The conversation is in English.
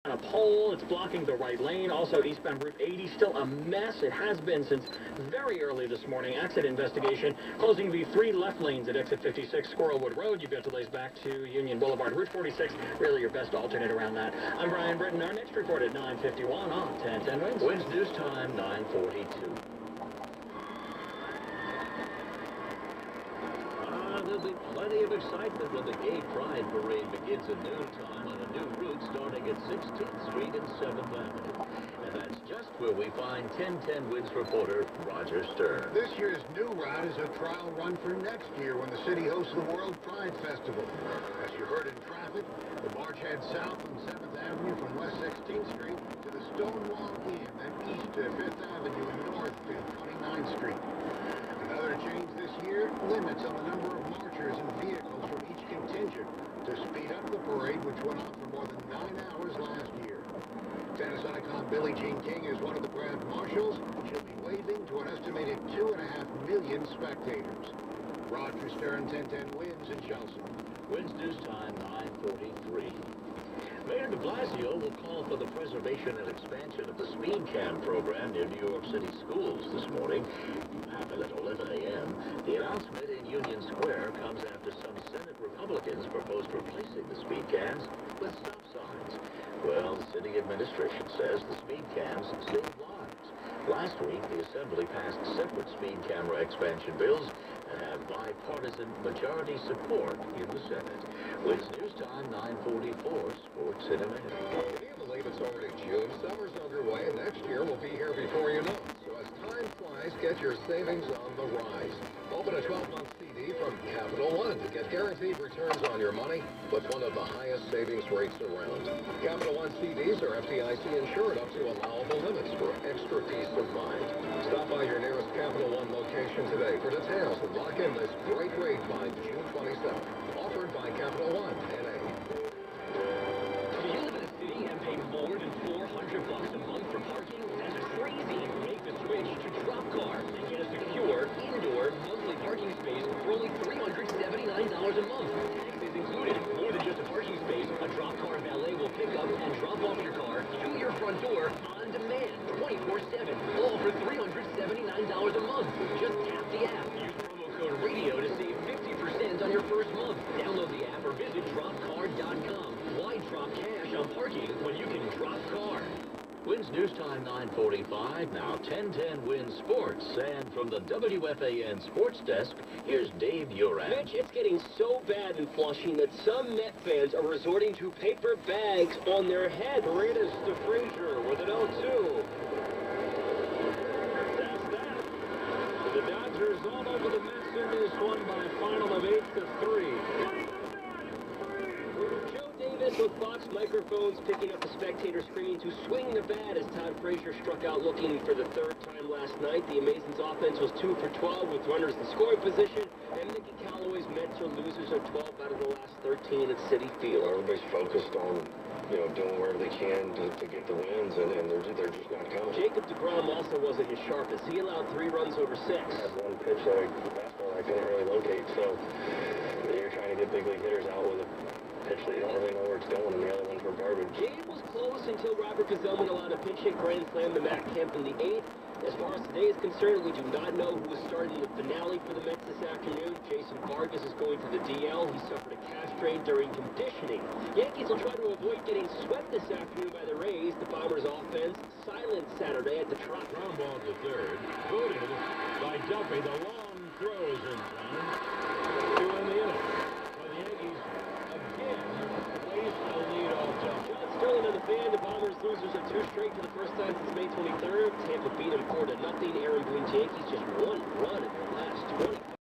A pole, it's blocking the right lane. Also, eastbound Route 80, still a mess. It has been since very early this morning. Accident investigation closing the 3 left lanes at exit 56 Squirrelwood Road. You've got delays back to Union Boulevard. Route 46, really your best alternate around that. I'm Brian Britton. Our next report at 9:51 on 1010 Wins. Wins news time, 9:42. There'll be plenty of excitement when the Gay Pride Parade begins at noontime on a new route starting at 16th Street and 7th Avenue. And that's just where we find 1010 Wins reporter Roger Stern. This year's new route is a trial run for next year when the city hosts the World Pride Festival. As you heard in traffic, the march heads south on 7th Avenue from West 16th Street to the Stonewall Inn, then east to 5th Avenue and north to 29th Street. Another change this year, limits on the number of marchers and vehicles from each contingent to speed up the parade, which went on for more than 9 hours last year. Tennis icon Billie Jean King is one of the grand marshals. She'll be waving to an estimated 2.5 million spectators. Roger Stern, 1010 Wins in Chelsea. Wins news time, 9:43. Mayor de Blasio will call for the preservation and expansion of the speed cam program near New York City schools this morning. Happened at 11 a.m. The announcement in Union Square comes after some Senate Republicans proposed replacing the speed cams with stop signs. Well, the city administration says the speed cams save lives. Last week, the Assembly passed separate speed camera expansion bills and have bipartisan majority support in the Senate. Wins news time, 9:44, Sports in a Minute. Can you believe it's already June? Summer's underway, and next year will be here before you know it. So as time flies, get your savings on the rise. Open a 12-month CD from Capital One to get guaranteed returns on your money with one of the highest savings rates around. Capital One CDs are FDIC insured up to allowable limits for extra peace of mind. Stop by your nearest Capital One location today for details and lock in this great rate by June 27th. Offered by Capital One, N.A. Do you live in a city and pay more than $400 a month for parking? That's crazy. Make the switch to Dropcar and get a secure, indoor, monthly parking space for only $379 a month. Tax is included. More than just a parking space, a Dropcar valet will pick up and drop off your car to your front door on demand, 24/7, all for $379 a month. Just tap the app. Use promo code RADIO to save 50% on your first month. Download the app or visit dropcar.com. Why drop cash on parking when you can drop car? Wins news time, 9:45. Now 1010 Wins Sports. And from the WFAN Sports Desk, here's Dave Uran. Mitch, it's getting so bad in Flushing that some Met fans are resorting to paper bags on their head. Marinas to Frazier with an 0-2. That's that. The Dodgers all over the Mets in this one by a final of 8-3. Joe Davis with Fox microphones picking up the spectator screen to swing the bat as Todd Frazier struck out looking for the 3rd time last night. The Amazing's offense was 2 for 12 with runners in scoring position, and Mickey Callaway's Mets are losers of 12 out of the last 13 at Citi Field. Everybody's focused on, doing whatever they can to get the wins, and they're just not coming. Jacob deGrom also wasn't his sharpest. He allowed 3 runs over 6. Had one pitch that I couldn't really locate, so you're trying to get big league hitters out with a pitch that you don't really know where it's going, and the other ones were garbage. Game was close until Robert Gazelman allowed a pinch hit grand slam to Matt Kemp in the 8th. As far as today is concerned, we do not know who is starting the finale for the Mets this afternoon. Jason Vargas is going to the DL. He suffered a calf strain during conditioning. Yankees will try to avoid getting swept this afternoon by the Rays. The Bombers' offense silent Saturday at the Trop. Ground ball to third. Booted by Duffy. The long throws in time. 2 in the inning. For the Yankees, again, waste a lead-off jump. John Sterling on the fan. The Bombers losers of 2 straight for the first time since May 23rd. Tampa beat them 4-0. Aaron Boone's Yankees just 1 run in their last 20.